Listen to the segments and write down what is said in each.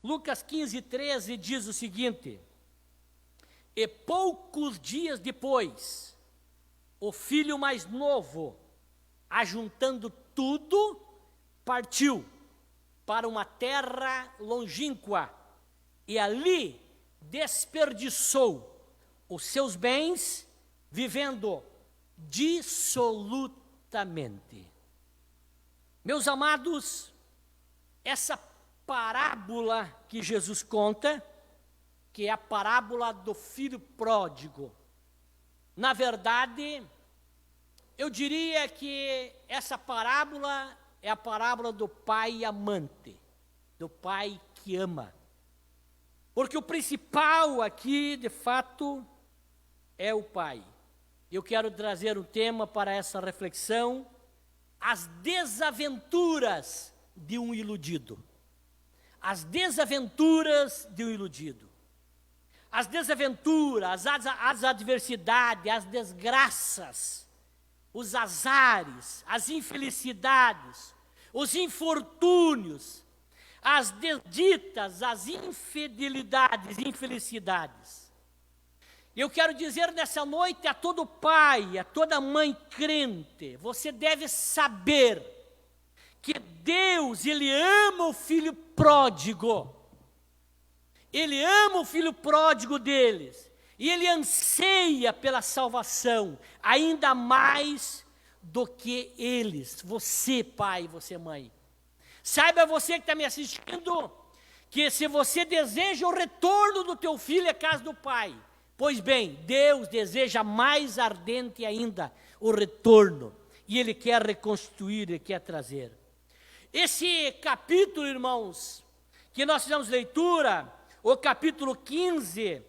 Lucas 15, 13 diz o seguinte: e poucos dias depois, o filho mais novo, ajuntando tudo, partiu para uma terra longínqua e ali desperdiçou os seus bens, vivendo dissolutamente. Meus amados, essa parábola que Jesus conta, que é a parábola do filho pródigo, na verdade, eu diria que essa parábola é a parábola do pai amante, do pai que ama. Porque o principal aqui, de fato, é o pai. Eu quero trazer um tema para essa reflexão: as desaventuras de um iludido. As desaventuras de um iludido. As desaventuras, as adversidades, as desgraças, os azares, as infelicidades, os infortúnios, as desditas, as infidelidades, infelicidades. Eu quero dizer nessa noite a todo pai, a toda mãe crente: você deve saber que Deus, Ele ama o filho pródigo. Ele ama o filho pródigo deles. E Ele anseia pela salvação, ainda mais do que eles. Você, pai, você, mãe. Saiba você que está me assistindo, que se você deseja o retorno do teu filho à casa do pai, pois bem, Deus deseja mais ardente ainda o retorno. E Ele quer reconstruir, Ele quer trazer. Esse capítulo, irmãos, que nós fizemos leitura, o capítulo 15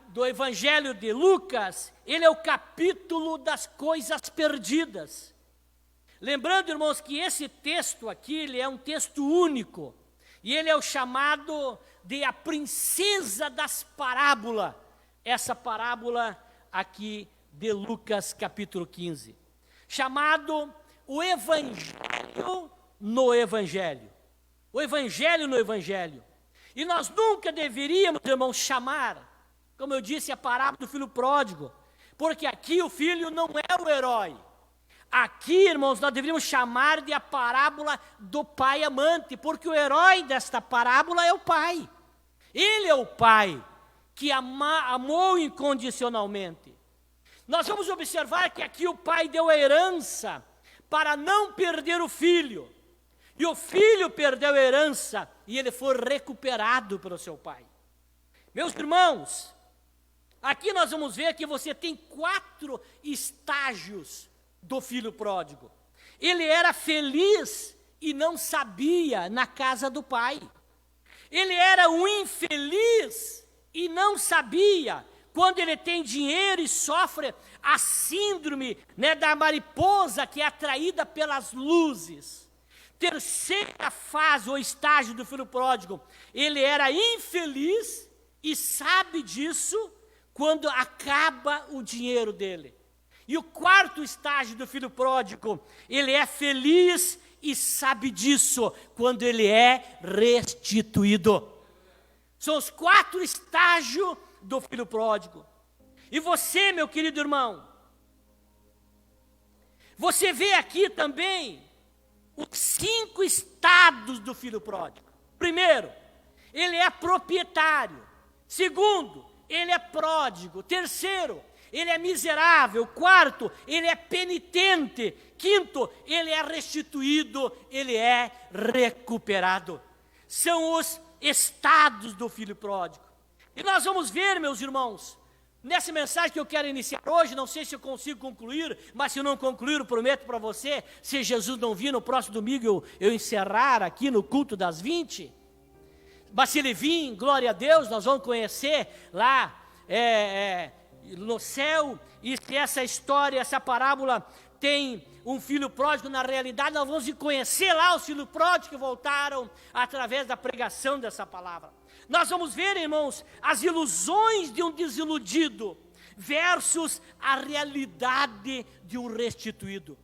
do Evangelho de Lucas, ele é o capítulo das coisas perdidas. Lembrando, irmãos, que esse texto aqui, ele é um texto único, e ele é o chamado de a princesa das parábolas, essa parábola aqui de Lucas capítulo 15, chamado o Evangelho no Evangelho. O Evangelho no Evangelho. E nós nunca deveríamos, irmãos, chamar, como eu disse, a parábola do filho pródigo, porque aqui o filho não é o herói. Aqui, irmãos, nós deveríamos chamar de a parábola do pai amante, porque o herói desta parábola é o pai. Ele é o pai que amou incondicionalmente. Nós vamos observar que aqui o pai deu a herança para não perder o filho. E o filho perdeu a herança e ele foi recuperado pelo seu pai. Meus irmãos, aqui nós vamos ver que você tem 4 estágios do filho pródigo. Ele era feliz e não sabia na casa do pai. Ele era um infeliz e não sabia quando ele tem dinheiro e sofre a síndrome, da mariposa que é atraída pelas luzes. Terceira fase ou estágio do filho pródigo, ele era infeliz e sabe disso quando acaba o dinheiro dele. E o 4º estágio do filho pródigo, ele é feliz e sabe disso quando ele é restituído. São os 4 estágios do filho pródigo. E você, meu querido irmão, você vê aqui também os 5 estados do filho pródigo. Primeiro, ele é proprietário. Segundo, ele é pródigo. Terceiro, ele é miserável. Quarto, ele é penitente. Quinto, ele é restituído, ele é recuperado. São os estados do filho pródigo. E nós vamos ver, meus irmãos, nessa mensagem que eu quero iniciar hoje, não sei se eu consigo concluir, mas se eu não concluir, eu prometo para você, se Jesus não vir no próximo domingo, eu encerrar aqui no culto das 20. Mas se ele vir, glória a Deus, nós vamos conhecer lá no céu, e se essa história, essa parábola tem um filho pródigo, na realidade nós vamos conhecer lá os filhos pródigos que voltaram através da pregação dessa palavra. Nós vamos ver, irmãos, as ilusões de um desiludido versus a realidade de um restituído.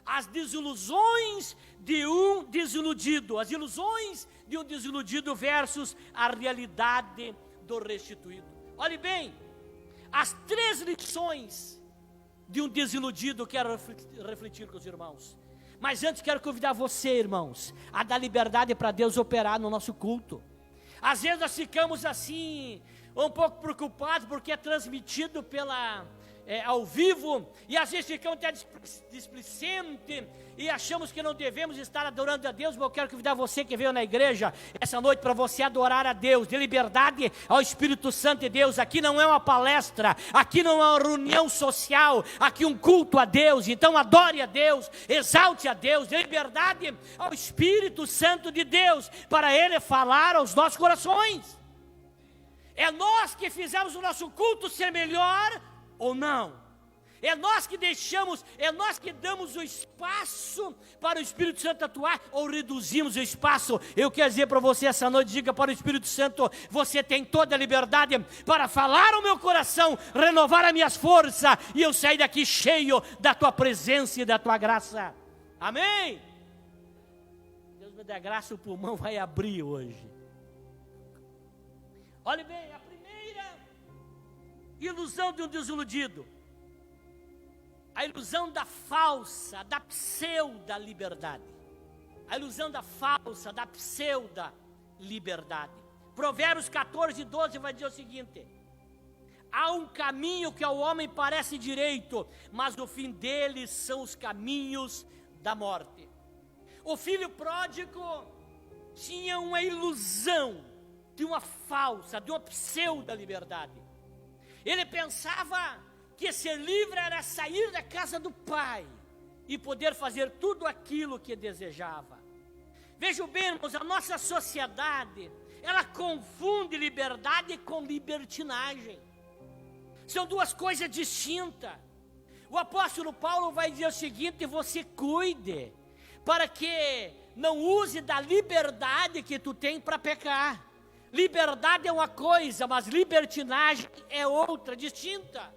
As desilusões de um desiludido, as ilusões de um desiludido versus a realidade do restituído. Olhe bem, as 3 lições de um desiludido quero refletir com os irmãos. Mas antes quero convidar você, irmãos, a dar liberdade para Deus operar no nosso culto. Às vezes nós ficamos assim, um pouco preocupados porque é transmitido ao vivo, e às vezes ficamos até displicentes e achamos que não devemos estar adorando a Deus. Mas eu quero convidar você que veio na igreja essa noite para você adorar a Deus, de liberdade ao Espírito Santo de Deus. Aqui não é uma palestra, aqui não é uma reunião social, aqui um culto a Deus. Então adore a Deus, exalte a Deus, de liberdade ao Espírito Santo de Deus, para Ele falar aos nossos corações. É nós que fizemos o nosso culto ser melhor ou não. É nós que deixamos, é nós que damos o espaço para o Espírito Santo atuar, ou reduzimos o espaço. Eu quero dizer para você essa noite, diga para o Espírito Santo: você tem toda a liberdade para falar ao meu coração, renovar as minhas forças, e eu sair daqui cheio da tua presença e da tua graça. Amém? Deus me dê graça, o pulmão vai abrir hoje. Olhe bem, a primeira ilusão de um desiludido, a ilusão da falsa, da pseuda liberdade. A ilusão da falsa, da pseuda liberdade. Provérbios 14:12 vai dizer o seguinte: há um caminho que ao homem parece direito, mas o fim dele são os caminhos da morte. O filho pródigo tinha uma ilusão de uma falsa, de uma pseuda liberdade. Ele pensava que ser livre era sair da casa do pai e poder fazer tudo aquilo que desejava. Vejam bem, irmãos, a nossa sociedade, ela confunde liberdade com libertinagem. São duas coisas distintas. O apóstolo Paulo vai dizer o seguinte: você cuide, para que não use da liberdade que tu tem para pecar. Liberdade é uma coisa, mas libertinagem é outra, distinta.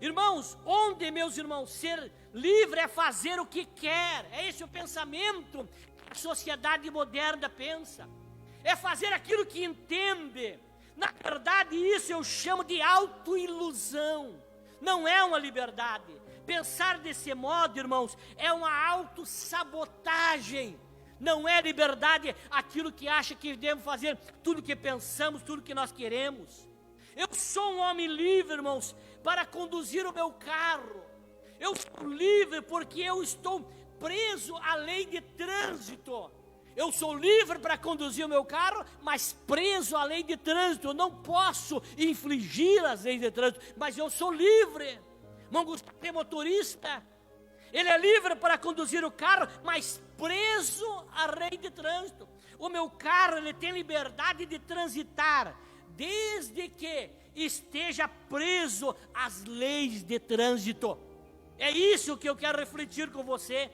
Irmãos, onde, meus irmãos, ser livre é fazer o que quer. É esse o pensamento que a sociedade moderna pensa. É fazer aquilo que entende. Na verdade, isso eu chamo de autoilusão. Não é uma liberdade. Pensar desse modo, irmãos, é uma autossabotagem. Não é liberdade aquilo que acha que devemos fazer, tudo que pensamos, tudo que nós queremos. Eu sou um homem livre, irmãos, para conduzir o meu carro. Eu sou livre porque eu estou preso à lei de trânsito. Eu sou livre para conduzir o meu carro, mas preso à lei de trânsito. Eu não posso infligir as leis de trânsito, mas eu sou livre. Irmão Gustavo é motorista. Ele é livre para conduzir o carro, mas preso à lei de trânsito. O meu carro, ele tem liberdade de transitar, desde que esteja preso às leis de trânsito. É isso que eu quero refletir com você.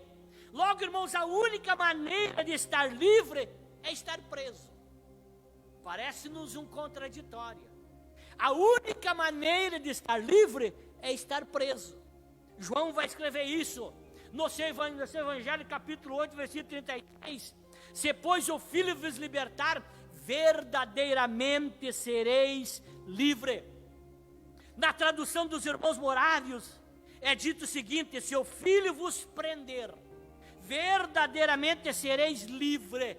Logo, irmãos, a única maneira de estar livre é estar preso. Parece-nos um contraditório. A única maneira de estar livre é estar preso. João vai escrever isso no seu Evangelho, capítulo 8, versículo 33. Se, pois, o Filho vos libertar, verdadeiramente sereis livre. Na tradução dos irmãos Morávios, é dito o seguinte: se o Filho vos prender, verdadeiramente sereis livre.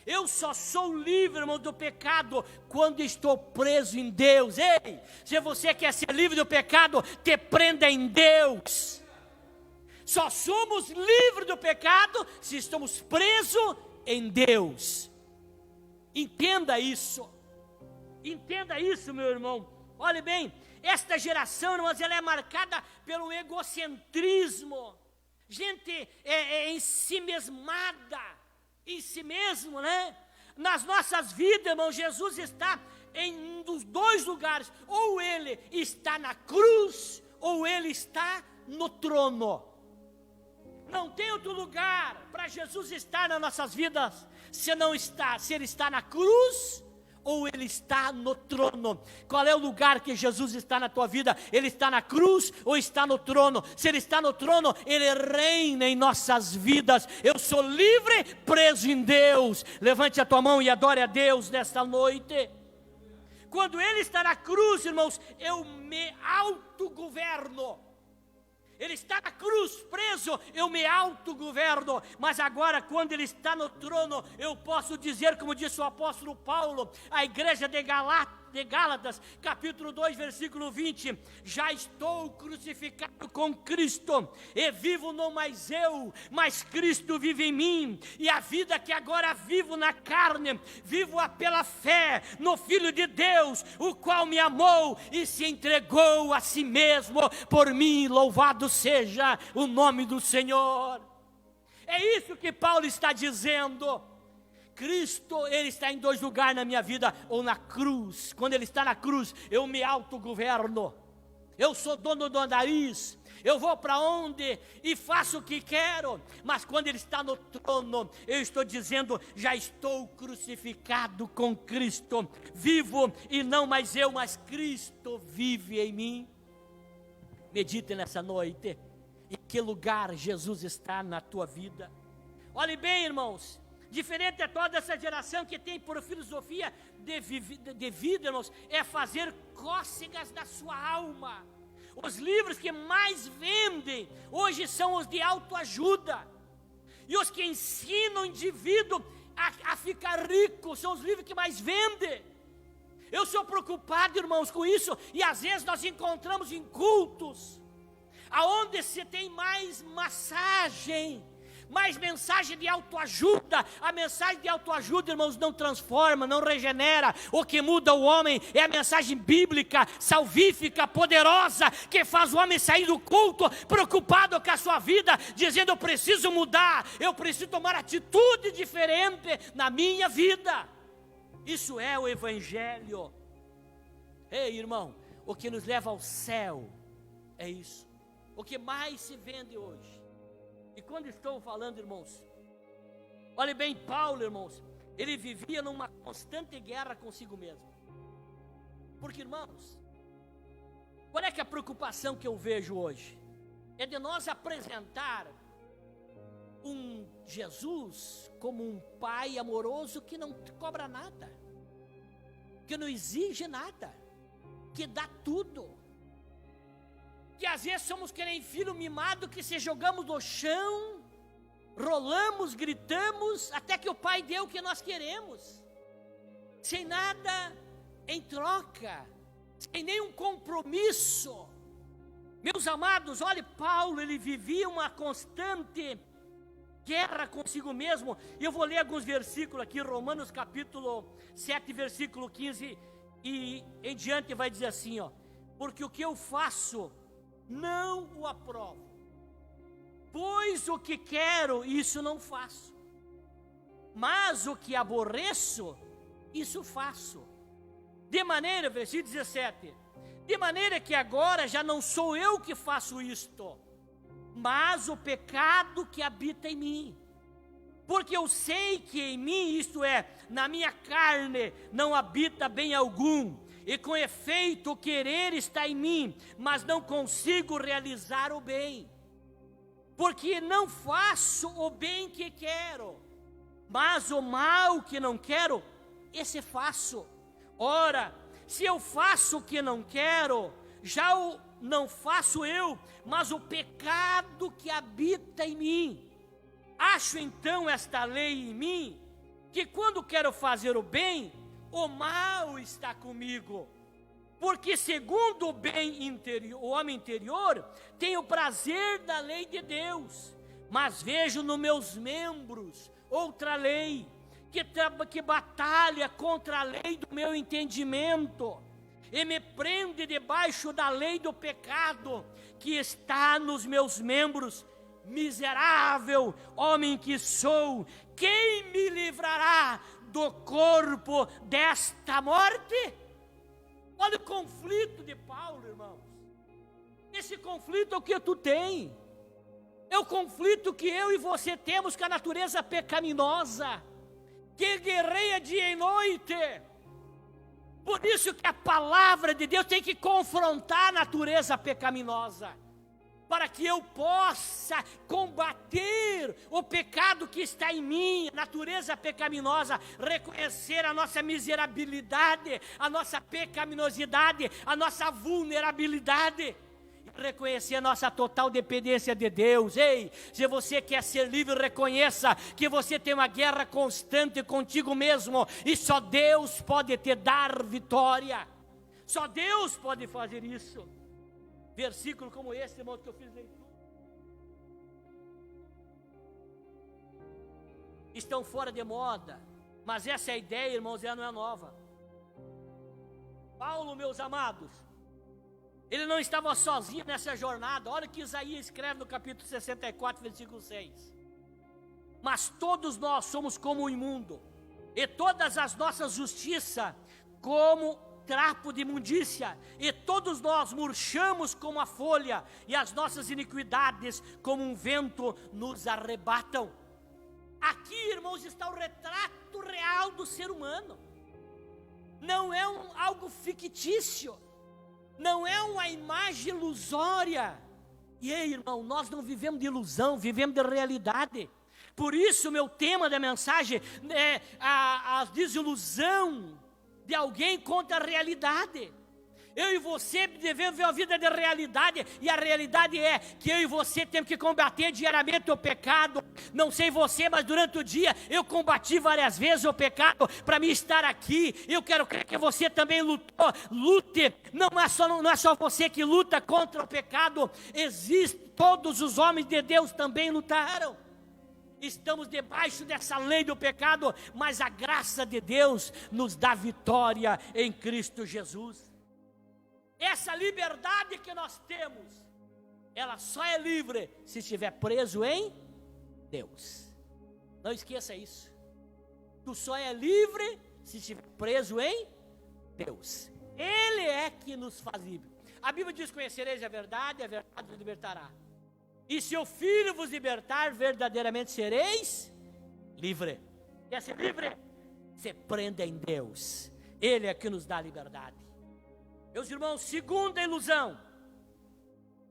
Eu só sou livre, irmão, do pecado quando estou preso em Deus. Ei, se você quer ser livre do pecado, te prenda em Deus. Só somos livres do pecado se estamos presos em Deus. Entenda isso. Entenda isso, meu irmão. Olhe bem, esta geração, irmãos, ela é marcada pelo egocentrismo. Gente em si mesmada, em si mesmo, né? Nas nossas vidas, irmão, Jesus está em um dos dois lugares. Ou Ele está na cruz, ou Ele está no trono. Não tem outro lugar para Jesus estar nas nossas vidas, se Ele está na cruz, ou Ele está no trono? Qual é o lugar que Jesus está na tua vida? Ele está na cruz ou está no trono? Se Ele está no trono, Ele reina em nossas vidas. Eu sou livre, preso em Deus. Levante a tua mão e adore a Deus nesta noite. Quando Ele está na cruz, irmãos, eu me autogoverno. Ele está na cruz, preso, eu me autogoverno. Mas agora, quando Ele está no trono, eu posso dizer, como disse o apóstolo Paulo, à igreja de Gálatas, capítulo 2, versículo 20: já estou crucificado com Cristo, e vivo não mais eu, mas Cristo vive em mim, e a vida que agora vivo na carne, vivo-a pela fé no Filho de Deus, o qual me amou e se entregou a si mesmo por mim. Louvado seja o nome do Senhor. É isso que Paulo está dizendo. Cristo, Ele está em dois lugares na minha vida, ou na cruz. Quando Ele está na cruz, eu me autogoverno. Eu sou dono do nariz, eu vou para onde e faço o que quero. Mas quando Ele está no trono, eu estou dizendo, já estou crucificado com Cristo. Vivo e não mais eu, mas Cristo vive em mim. Medite nessa noite, em que lugar Jesus está na tua vida. Olhe bem, irmãos. Diferente é toda essa geração que tem por filosofia de vida, irmãos, é fazer cócegas da sua alma. Os livros que mais vendem hoje são os de autoajuda. E os que ensinam o indivíduo a ficar rico são os livros que mais vendem. Eu sou preocupado, irmãos, com isso. E às vezes nós encontramos em cultos aonde se tem mais massagem, mais mensagem de autoajuda. A mensagem de autoajuda, irmãos, não transforma, não regenera. O que muda o homem é a mensagem bíblica, salvífica, poderosa, que faz o homem sair do culto preocupado com a sua vida, dizendo: eu preciso mudar, eu preciso tomar atitude diferente na minha vida. Isso é o Evangelho. Ei, irmão, o que nos leva ao céu é isso. O que mais se vende hoje. E quando estou falando, irmãos, olhe bem, Paulo, irmãos, ele vivia numa constante guerra consigo mesmo. Porque, irmãos, qual é que é a preocupação que eu vejo hoje? É de nós apresentar um Jesus como um pai amoroso que não cobra nada, que não exige nada, que dá tudo. Que às vezes somos que nem filho mimado, que se jogamos no chão, rolamos, gritamos, até que o pai dê o que nós queremos, sem nada em troca, sem nenhum compromisso. Meus amados, olhe, Paulo, ele vivia uma constante guerra consigo mesmo. Eu vou ler alguns versículos aqui, Romanos capítulo 7, versículo 15 e em diante, vai dizer assim, ó: porque o que eu faço não o aprovo, pois o que quero, isso não faço, mas o que aborreço, isso faço. De maneira, versículo 17, de maneira que agora já não sou eu que faço isto, mas o pecado que habita em mim. Porque eu sei que em mim, isto é, na minha carne, não habita bem algum. E com efeito o querer está em mim, mas não consigo realizar o bem. Porque não faço o bem que quero, mas o mal que não quero, esse faço. Ora, se eu faço o que não quero, já o não faço eu, mas o pecado que habita em mim. Acho então esta lei em mim, que quando quero fazer o bem, o mal está comigo. Porque segundo o bem interior, o homem interior, tenho prazer da lei de Deus, mas vejo nos meus membros outra lei, que batalha contra a lei do meu entendimento, e me prende debaixo da lei do pecado, que está nos meus membros. Miserável homem que sou, quem me livrará do corpo desta morte? Olha o conflito de Paulo, irmãos. Esse conflito é o que tu tem, é o conflito que eu e você temos com a natureza pecaminosa, que guerreia dia e noite. Por isso que a palavra de Deus tem que confrontar a natureza pecaminosa, para que eu possa combater o pecado que está em mim, natureza pecaminosa, reconhecer a nossa miserabilidade, a nossa pecaminosidade, a nossa vulnerabilidade, reconhecer a nossa total dependência de Deus. Ei, se você quer ser livre, reconheça que você tem uma guerra constante contigo mesmo, e só Deus pode te dar vitória, só Deus pode fazer isso. Versículo como esse, irmão, que eu fiz leitura, estão fora de moda, mas essa ideia, irmãos, ela não é nova. Paulo, meus amados, ele não estava sozinho nessa jornada. Olha o que Isaías escreve no capítulo 64, versículo 6. Mas todos nós somos como o imundo, e todas as nossas justiças como trapo de imundícia, e todos nós murchamos como a folha, e as nossas iniquidades como um vento nos arrebatam. Aqui, irmãos, está o retrato real do ser humano. Não é algo fictício, não é uma imagem ilusória. E aí, irmão, nós não vivemos de ilusão, vivemos de realidade. Por isso, meu tema da mensagem é a desilusão de alguém contra a realidade. Eu e você devemos ver a vida de realidade, e a realidade é que eu e você temos que combater diariamente o pecado. Não sei você, mas durante o dia eu combati várias vezes o pecado para me estar aqui. Eu quero crer que você também lute. Não é só você que luta contra o pecado. Todos os homens de Deus também lutaram. Estamos debaixo dessa lei do pecado, mas a graça de Deus nos dá vitória em Cristo Jesus. Essa liberdade que nós temos, ela só é livre se estiver preso em Deus. Não esqueça isso. Tu só é livre se estiver preso em Deus. Ele é que nos faz livre. A Bíblia diz: conhecereis a verdade vos libertará. E se o Filho vos libertar, verdadeiramente sereis livre. Quer ser livre? Se prenda em Deus. Ele é que nos dá liberdade. Meus irmãos, segunda ilusão: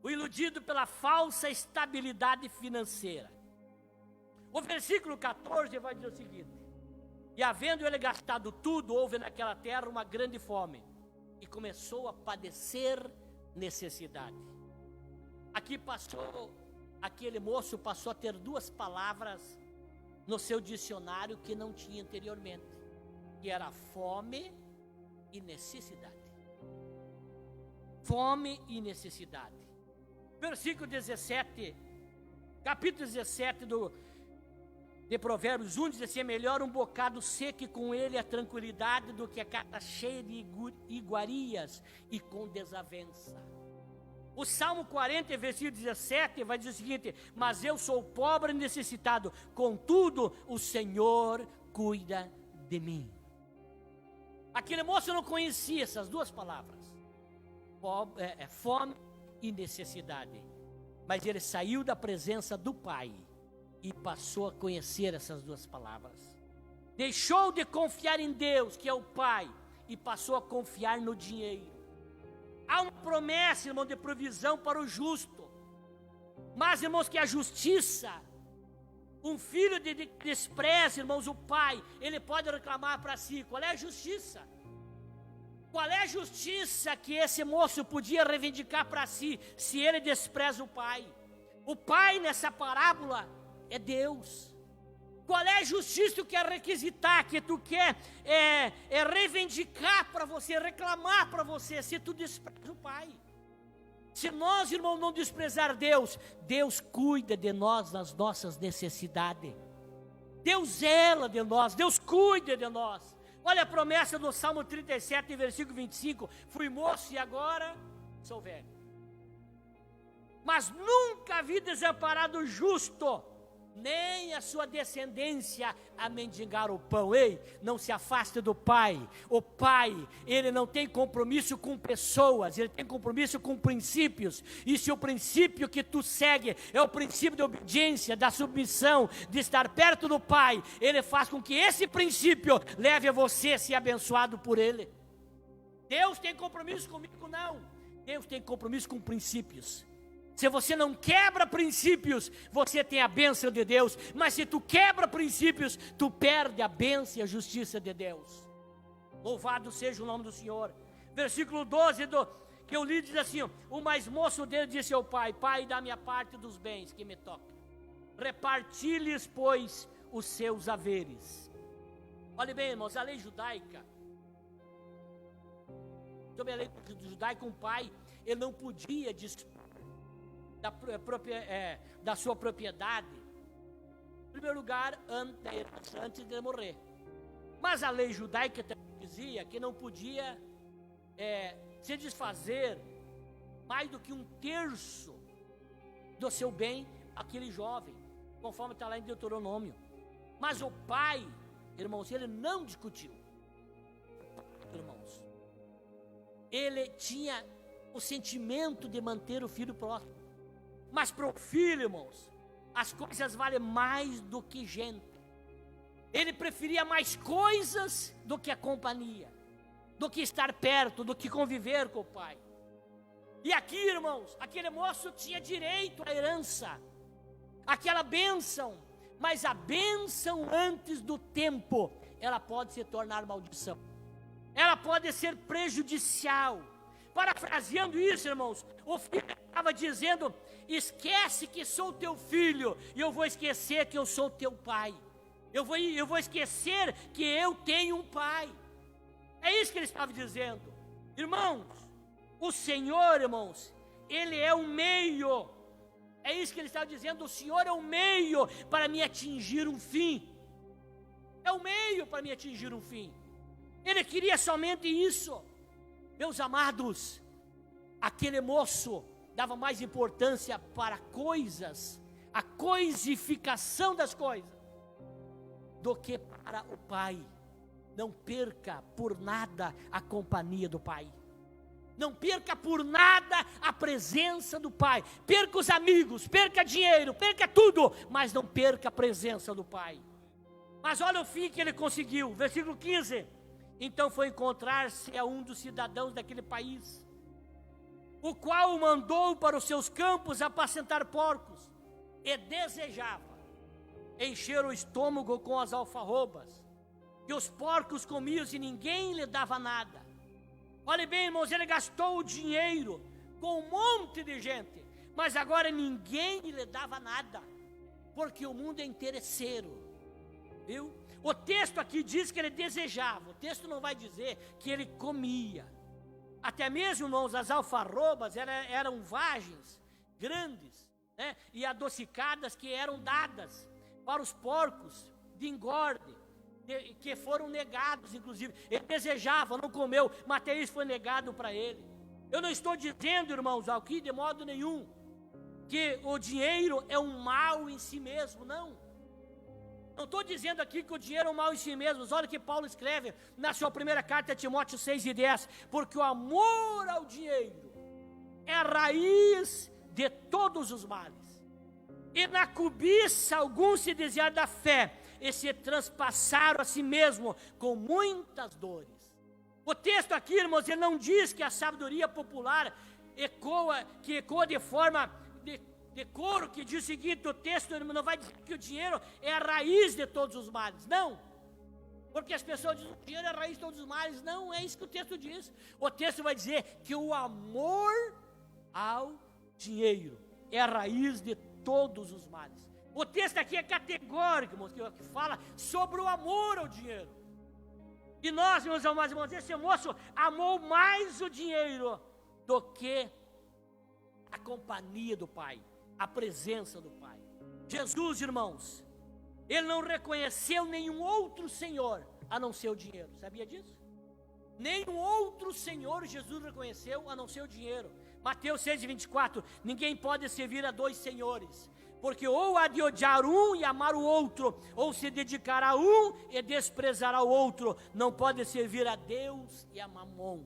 o iludido pela falsa estabilidade financeira. O versículo 14 vai dizer o seguinte: e havendo ele gastado tudo, houve naquela terra uma grande fome, e começou a padecer necessidade. Aquele moço passou a ter duas palavras no seu dicionário que não tinha anteriormente, que era fome e necessidade. Fome e necessidade. Versículo 17, capítulo 17 de Provérbios 1 diz assim: é melhor um bocado seco e com ele a tranquilidade do que a casa cheia de iguarias e com desavença. O Salmo 40, versículo 17, vai dizer o seguinte: mas eu sou pobre e necessitado, contudo o Senhor cuida de mim. Aquele moço não conhecia essas duas palavras, fome e necessidade, mas ele saiu da presença do Pai e passou a conhecer essas duas palavras. Deixou de confiar em Deus, que é o Pai, e passou a confiar no dinheiro. Há uma promessa, irmão, de provisão para o justo. Mas, irmãos, que a justiça, um filho despreza, irmãos, o pai, ele pode reclamar para si. Qual é a justiça? Qual é a justiça que esse moço podia reivindicar para si, se ele despreza o pai? O pai, nessa parábola, é Deus. Qual é a justiça que tu quer requisitar, que tu quer reivindicar para você, reclamar para você, se tu despreza o Pai? Se nós, irmão, não desprezar Deus, Deus cuida de nós nas nossas necessidades. Deus zela de nós, Deus cuida de nós. Olha a promessa do Salmo 37, versículo 25: fui moço e agora sou velho, mas nunca vi desamparado o justo, nem a sua descendência a mendigar o pão. Ei, não se afaste do Pai. O Pai, ele não tem compromisso com pessoas, ele tem compromisso com princípios. E se o princípio que tu segue é o princípio de obediência, da submissão, de estar perto do Pai, ele faz com que esse princípio leve a você a ser abençoado por ele. Deus tem compromisso comigo? Não. Deus tem compromisso com princípios. Se você não quebra princípios, você tem a bênção de Deus. Mas se tu quebra princípios, tu perde a bênção e a justiça de Deus. Louvado seja o nome do Senhor. Versículo 12 que eu li diz assim: o mais moço dele disse ao pai: Pai, dá minha parte dos bens que me tocam. Reparti-lhes, pois, os seus haveres. Olha bem, irmãos, a lei judaica, sobre a lei judaica, um pai, ele não podia da sua propriedade, em primeiro lugar, antes de morrer. Mas a lei judaica também dizia que não podia se desfazer mais do que 1/3 do seu bem aquele jovem, conforme está lá em Deuteronômio. Mas o pai, irmãos, ele não discutiu. Irmãos, ele tinha o sentimento de manter o filho próximo. Mas para o filho, irmãos, as coisas valem mais do que gente. Ele preferia mais coisas do que a companhia, do que estar perto, do que conviver com o pai. E aqui, irmãos, aquele moço tinha direito à herança, aquela bênção, mas a bênção antes do tempo, ela pode se tornar maldição, ela pode ser prejudicial. Parafraseando isso, irmãos, o filho estava dizendo: esquece que sou teu filho, e eu vou esquecer que eu sou teu pai. Eu vou esquecer que eu tenho um pai. É isso que ele estava dizendo. Irmãos, o Senhor, irmãos, Ele é o meio. É isso que ele estava dizendo: o Senhor é o meio para me atingir um fim. É o meio para me atingir um fim. Ele queria somente isso. Meus amados, aquele moço dava mais importância para coisas, a coisificação das coisas, do que para o pai. Não perca por nada a companhia do pai. Não perca por nada a presença do pai. Perca os amigos, perca dinheiro, perca tudo, mas não perca a presença do pai. Mas olha o fim que ele conseguiu, versículo 15. Então foi encontrar-se a um dos cidadãos daquele país, o qual o mandou para os seus campos apacentar porcos, e desejava encher o estômago com as alfarrobas, que os porcos comiam e ninguém lhe dava nada. Olha bem, irmãos, ele gastou o dinheiro com um monte de gente, mas agora ninguém lhe dava nada, porque o mundo é interesseiro, viu? O texto aqui diz que ele desejava, o texto não vai dizer que ele comia. Até mesmo, irmãos, as alfarrobas eram vagens grandes, né, e adocicadas, que eram dadas para os porcos de engorde, que foram negados, inclusive. Ele desejava, não comeu, mas até isso foi negado para ele. Eu não estou dizendo, irmãos, aqui de modo nenhum, que o dinheiro é um mal em si mesmo, não. Não estou dizendo aqui que o dinheiro é um mal em si mesmo. Olha o que Paulo escreve na sua primeira carta a Timóteo 6:10. Porque o amor ao dinheiro é a raiz de todos os males. E na cobiça alguns se desviaram da fé e se transpassaram a si mesmo com muitas dores. O texto aqui, irmãos, ele não diz que a sabedoria popular ecoa de forma de coro, que diz o seguinte: o texto não vai dizer que o dinheiro é a raiz de todos os males, não. Porque as pessoas dizem que o dinheiro é a raiz de todos os males. Não é isso que o texto diz. O texto vai dizer que o amor ao dinheiro é a raiz de todos os males. O texto aqui é categórico, irmãos, que fala sobre o amor ao dinheiro. E nós, meus amados irmãos, esse moço amou mais o dinheiro do que a companhia do pai, a presença do pai. Jesus, irmãos, ele não reconheceu nenhum outro senhor a não ser o dinheiro. Sabia disso? Nenhum outro senhor Jesus reconheceu a não ser o dinheiro. Mateus 6:24. Ninguém pode servir a dois senhores, porque ou há de odiar um e amar o outro, ou se dedicará a um e desprezará o outro. Não pode servir a Deus e a Mamon.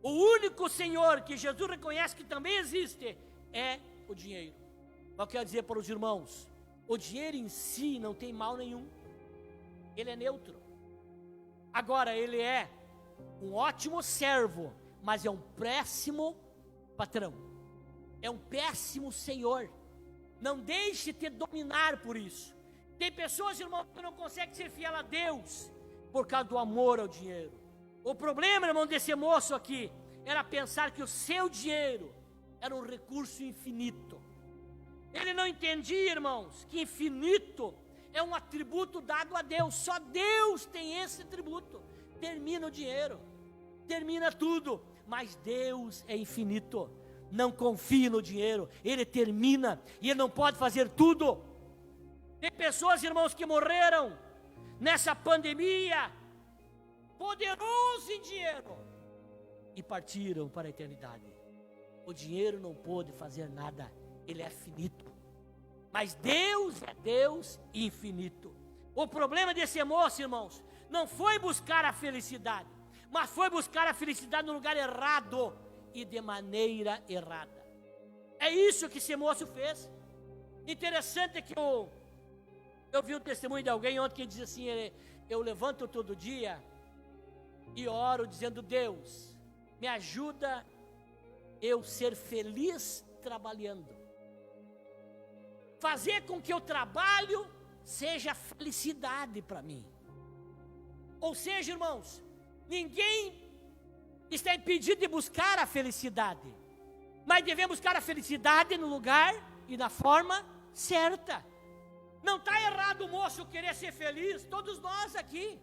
O único senhor que Jesus reconhece que também existe é o dinheiro. Eu quero dizer para os irmãos: o dinheiro em si não tem mal nenhum. Ele é neutro. Agora, ele é um ótimo servo, mas é um péssimo patrão. É um péssimo senhor. Não deixe te dominar por isso. Tem pessoas, irmão, que não conseguem ser fiel a Deus por causa do amor ao dinheiro. O problema, irmão, desse moço aqui era pensar que o seu dinheiro era um recurso infinito. Ele não entendia, irmãos, que infinito é um atributo dado a Deus. Só Deus tem esse atributo. Termina o dinheiro, termina tudo, mas Deus é infinito. Não confie no dinheiro, ele termina e ele não pode fazer tudo. Tem pessoas, irmãos, que morreram nessa pandemia, poderoso em dinheiro, e partiram para a eternidade. O dinheiro não pôde fazer nada, ele é finito. Mas Deus é Deus infinito. O problema desse moço, irmãos, não foi buscar a felicidade, mas foi buscar a felicidade no lugar errado e de maneira errada. É isso que esse moço fez. Interessante que eu vi um testemunho de alguém ontem que diz assim: eu levanto todo dia e oro dizendo: Deus, me ajuda eu ser feliz trabalhando. Fazer com que o trabalho seja felicidade para mim. Ou seja, irmãos, ninguém está impedido de buscar a felicidade, mas devemos buscar a felicidade no lugar e na forma certa. Não está errado o moço querer ser feliz, todos nós aqui.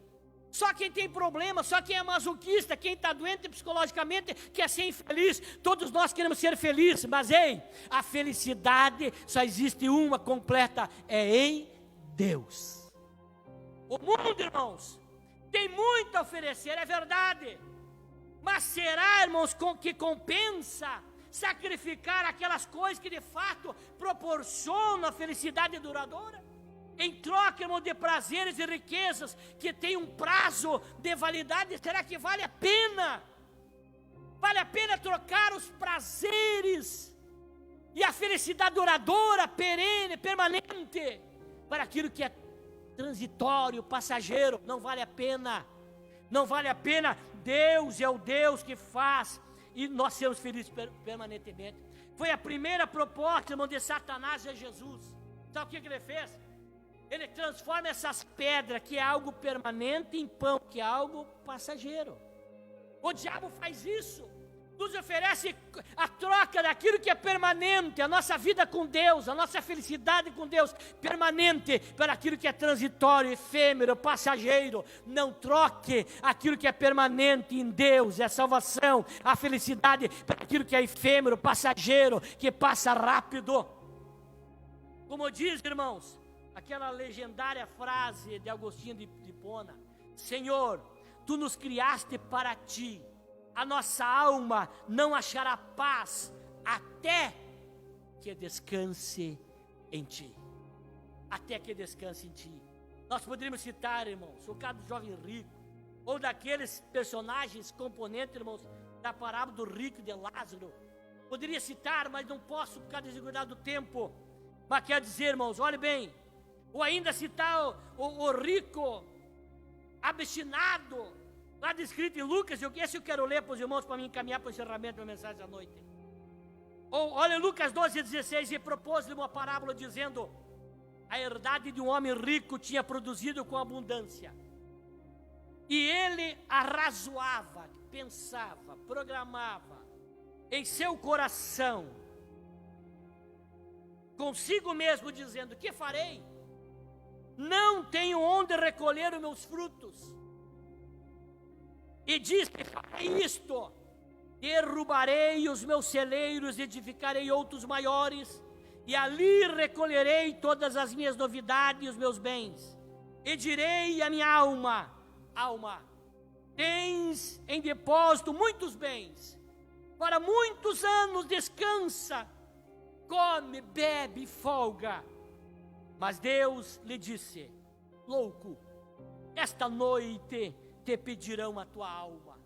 Só quem tem problema, só quem é masoquista, quem está doente psicologicamente quer ser infeliz. Todos nós queremos ser felizes, mas ei, a felicidade só existe uma completa, é em Deus. O mundo, irmãos, tem muito a oferecer, é verdade. Mas será, irmãos, que compensa sacrificar aquelas coisas que de fato proporcionam a felicidade duradoura? Em troca, irmão, de prazeres e riquezas que tem um prazo de validade, será que vale a pena? Vale a pena trocar os prazeres e a felicidade duradoura, perene, permanente, para aquilo que é transitório, passageiro? Não vale a pena. Não vale a pena. Deus é o Deus que faz e nós sermos felizes permanentemente. Foi a primeira proposta, irmão, de Satanás a Jesus. Sabe o que ele fez? Ele transforma essas pedras, que é algo permanente, em pão, que é algo passageiro. O diabo faz isso, nos oferece a troca daquilo que é permanente, a nossa vida com Deus, a nossa felicidade com Deus, permanente, para aquilo que é transitório, efêmero, passageiro. Não troque aquilo que é permanente em Deus, é a salvação, a felicidade, para aquilo que é efêmero, passageiro, que passa rápido. Como diz, irmãos, aquela legendária frase de Agostinho de Hipona: Senhor, Tu nos criaste para Ti, a nossa alma não achará paz até que descanse em Ti. Até que descanse em Ti. Nós poderíamos citar, irmãos, o caso do jovem rico, ou daqueles personagens componentes, irmãos, da parábola do rico e de Lázaro. Poderia citar, mas não posso por causa da desigualdade do tempo. Mas quer dizer, irmãos, olhe bem, ou ainda citar o rico abstinado, lá descrito em Lucas. Esse eu quero ler para os irmãos, para me encaminhar para o encerramento da mensagem da noite. Ou olha Lucas 12:16, e propôs-lhe uma parábola dizendo: a herdade de um homem rico tinha produzido com abundância, e ele arrazoava, pensava, programava em seu coração, consigo mesmo, dizendo: que farei? Não tenho onde recolher os meus frutos. E diz: farei isto: derrubarei os meus celeiros, edificarei outros maiores, e ali recolherei todas as minhas novidades e os meus bens. E direi à minha alma: alma, tens em depósito muitos bens, para muitos anos descansa, come, bebe e folga. Mas Deus lhe disse: louco, esta noite te pedirão a tua alma,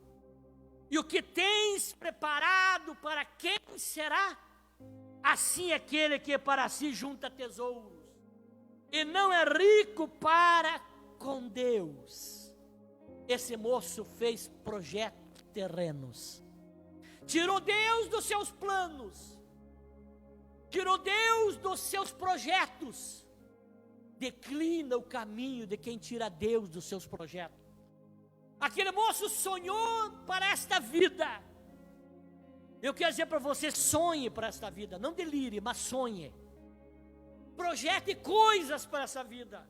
e o que tens preparado para quem será? Assim é aquele que para si junta tesouros, e não é rico para com Deus. Esse moço fez projetos terrenos. Tirou Deus dos seus planos. Tirou Deus dos seus projetos. Declina o caminho de quem tira Deus dos seus projetos. Aquele moço sonhou para esta vida. Eu quero dizer para você, sonhe para esta vida. Não delire, mas sonhe. Projete coisas para essa vida.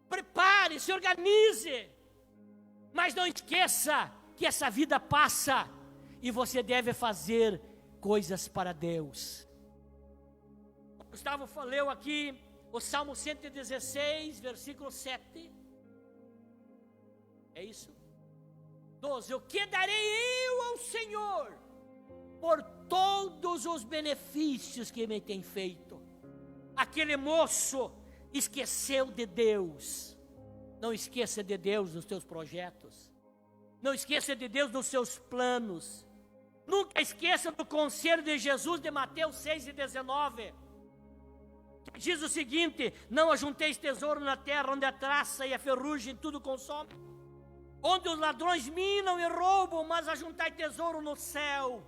Prepare, se organize. Mas não esqueça que essa vida passa. E você deve fazer coisas para Deus. Gustavo leu aqui o Salmo 116, versículo 7. É isso? 12. O que darei eu ao Senhor por todos os benefícios que me tem feito? Aquele moço esqueceu de Deus. Não esqueça de Deus nos teus projetos. Não esqueça de Deus nos seus planos. Nunca esqueça do conselho de Jesus de Mateus 6:19. Diz o seguinte: não ajunteis tesouro na terra, onde a traça e a ferrugem tudo consome, onde os ladrões minam e roubam, mas ajuntai tesouro no céu,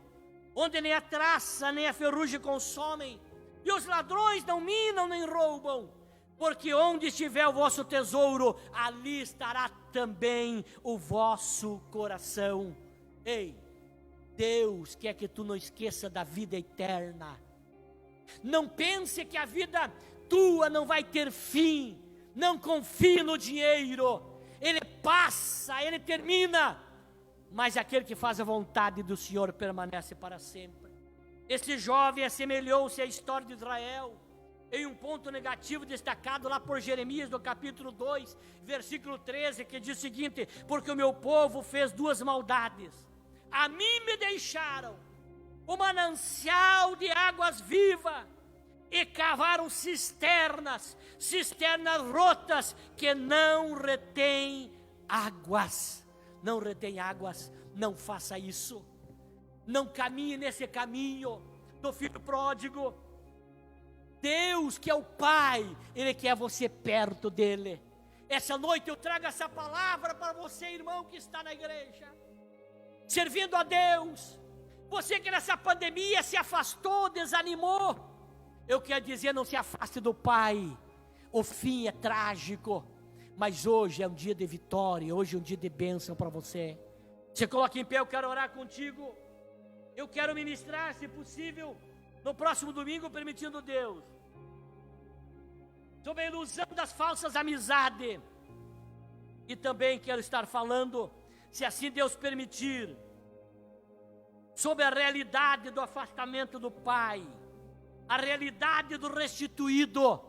onde nem a traça nem a ferrugem consomem, e os ladrões não minam nem roubam, porque onde estiver o vosso tesouro, ali estará também o vosso coração. Ei, Deus quer que tu não esqueça da vida eterna. Não pense que a vida tua não vai ter fim. Não confie no dinheiro. Ele passa, ele termina. Mas aquele que faz a vontade do Senhor permanece para sempre. Esse jovem assemelhou-se à história de Israel em um ponto negativo destacado lá por Jeremias, no capítulo 2, versículo 13, que diz o seguinte: porque o meu povo fez duas maldades. A mim me deixaram o manancial de águas vivas, e cavaram cisternas rotas, que não retêm águas. Não retém águas. Não faça isso. Não caminhe nesse caminho do filho pródigo. Deus, que é o Pai, Ele quer você perto dEle. Essa noite eu trago essa palavra para você, irmão, que está na igreja, servindo a Deus. Você que nessa pandemia se afastou, desanimou, eu quero dizer, não se afaste do Pai. O fim é trágico, mas hoje é um dia de vitória, hoje é um dia de bênção para você. Você coloca em pé, eu quero orar contigo. Eu quero ministrar, se possível, no próximo domingo, permitindo Deus, sobre a ilusão das falsas amizades. E também quero estar falando, se assim Deus permitir, sobre a realidade do afastamento do Pai, a realidade do restituído.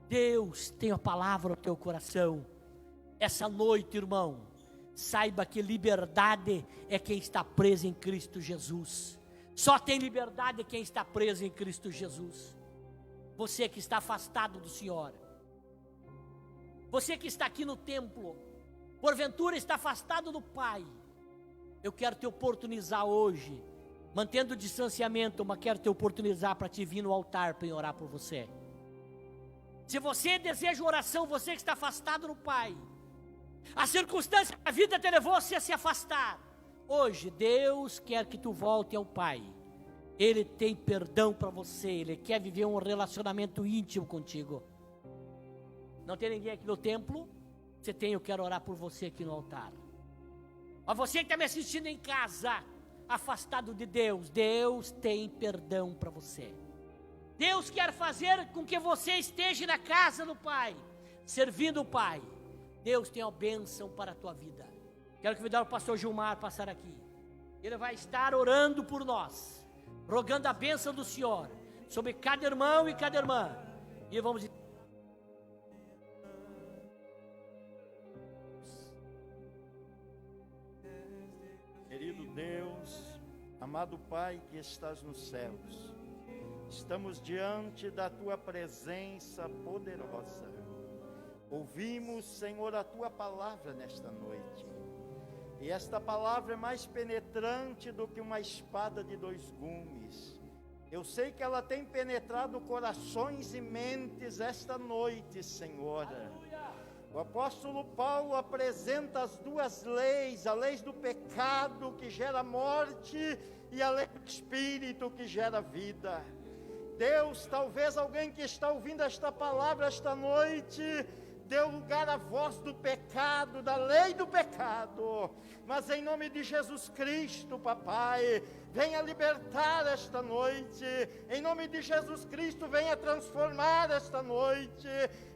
Deus tem a palavra no teu coração. Essa noite, irmão, saiba que liberdade é quem está preso em Cristo Jesus. Só tem liberdade quem está preso em Cristo Jesus. Você que está afastado do Senhor, você que está aqui no templo, porventura está afastado do Pai, eu quero te oportunizar hoje, mantendo o distanciamento, mas quero te oportunizar para te vir no altar para orar por você. Se você deseja oração, você que está afastado do Pai, a circunstância da vida te levou você a se afastar. Hoje Deus quer que tu volte ao Pai. Ele tem perdão para você. Ele quer viver um relacionamento íntimo contigo. Não tem ninguém aqui no templo? Se tem, eu quero orar por você aqui no altar. Mas você que está me assistindo em casa, afastado de Deus, Deus tem perdão para você. Deus quer fazer com que você esteja na casa do Pai, servindo o Pai. Deus tem uma bênção para a tua vida. Quero convidar o pastor Gilmar a passar aqui. Ele vai estar orando por nós, rogando a bênção do Senhor sobre cada irmão e cada irmã. E vamos... Querido Deus, amado Pai que estás nos céus, estamos diante da Tua presença poderosa. Ouvimos, Senhor, a Tua palavra nesta noite. E esta palavra é mais penetrante do que uma espada de dois gumes. Eu sei que ela tem penetrado corações e mentes esta noite, Senhor. O apóstolo Paulo apresenta as duas leis, a lei do pecado que gera morte e a lei do Espírito que gera vida. Deus, talvez alguém que está ouvindo esta palavra esta noite, deu lugar à voz do pecado, da lei do pecado, mas em nome de Jesus Cristo, papai, venha libertar esta noite, em nome de Jesus Cristo, venha transformar esta noite,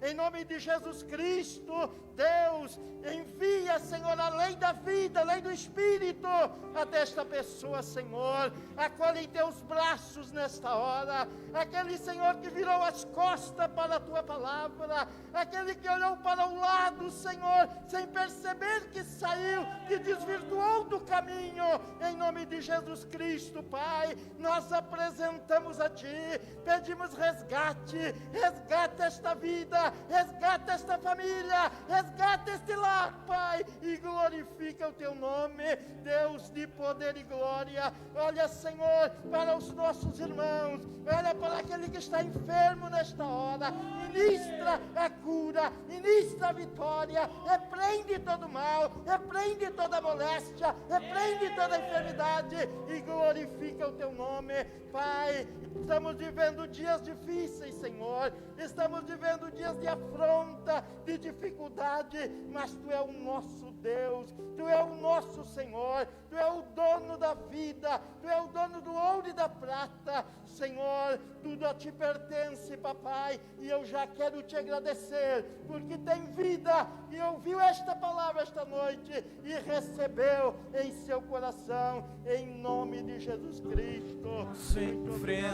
em nome de Jesus Cristo, Deus, envia, Senhor, a lei da vida, a lei do Espírito, até esta pessoa, Senhor, acolhe em teus braços nesta hora, aquele, Senhor, que virou as costas para a tua palavra, aquele que olhou para o lado, Senhor, sem perceber que saiu, que desvirtuou do caminho, em nome de Jesus Cristo, Pai, nós apresentamos a Ti, pedimos resgate, resgata esta vida, resgata esta família, resgata este lar, Pai, e glorifica o Teu nome, Deus de poder e glória. Olha, Senhor, para os nossos irmãos, olha para aquele que está enfermo nesta hora, ministra a cura, ministra a vitória, repreende todo mal, repreende toda moléstia, repreende toda enfermidade e glorifica o Teu nome, Pai. Estamos vivendo dias difíceis, Senhor, estamos vivendo dias de afronta, de dificuldade, mas Tu é o nosso Deus, Tu é o nosso Senhor, Tu é o dono da vida, Tu é o dono do ouro e da prata, Senhor, tudo a Ti pertence, papai, e eu já quero Te agradecer, porque tem vida, e ouviu esta palavra esta noite, e recebeu em seu coração, em nome de Jesus Cristo. Sofrendo.